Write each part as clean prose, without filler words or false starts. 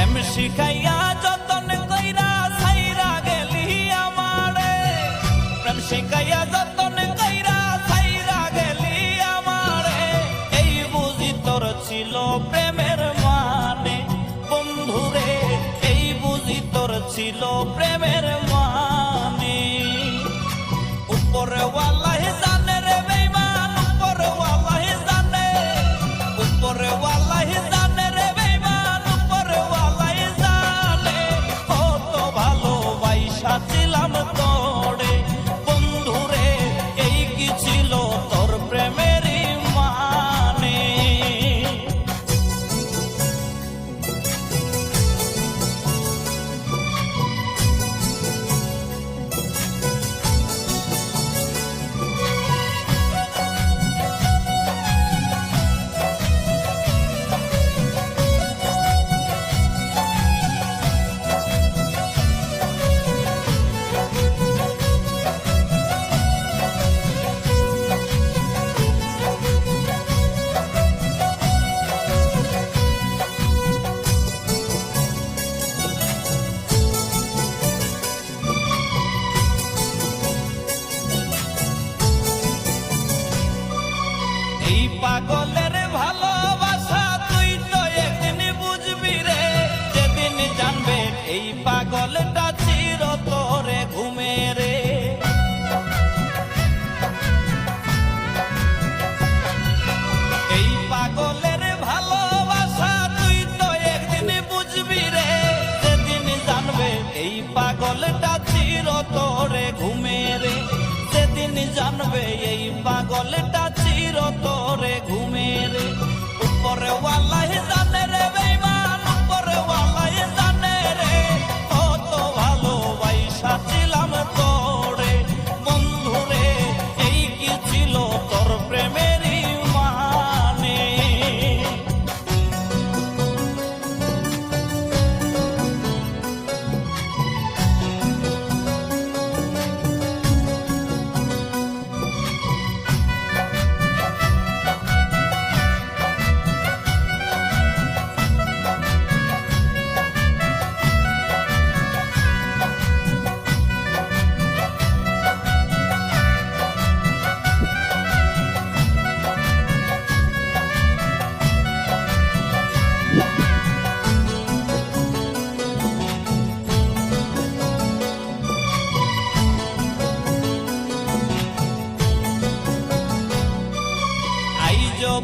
প্রেম শিখাইয়া যতন কইরা ছাইরা গেলি আমারে, প্রেম শিখাইয়া যতন কইরা ছাইরা গেলি আমারে, এই বুঝি তোর ছিল প্রেমের মানে বন্ধুরে, এই বুঝি তোর ছিল প্রেমের মানে। উপরে ওয়াল্লাহ জানে রে বেঈমান, উপরে ওয়াল্লাহ জানে, উপরে ওয়াল্লাহ জানে রে বেঈমান, উপরে ওয়াল্লাহ জানে, কত ভালোবাসা ছিলাম তোরে বন্ধুরে, এই কি ছিল তোর প্রেমের মানে। এই পাগলের ভালোবাসা তুই তো একদিন বুঝবি রে, যেদিন জানবে এই পাগলটা চির তোরে ঘুমে রে। এই পাগলের ভালোবাসা তুই তো একদিন বুঝবি রে, যেদিন জানবে এই পাগলটা চির তোরে ঘুমে রে, যেদিন জানবে এই পাগলটা চির তোরে ঘুমে রে। উপরে ওয়াল্লাহ জানে রে বেঈমান, উপরে ওয়াল্লাহ জানে রে, কত ভালোবাসা ছিলাম তোরে বন্ধুরে, এই কি ছিল তোর প্রেমের মানে।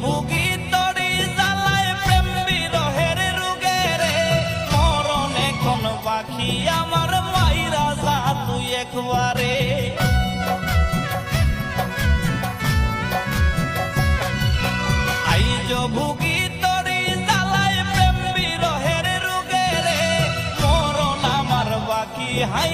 ভুগি তরি জ্বালায় প্রেম বিরহের রোগে রে, মরণ এখন বাকি আমার মাইরা যা তুই একবারে। আইজ ভুগি তরি জ্বালায় প্রেম বিরহের রোগে রে, মরণ আমার বাকি হাই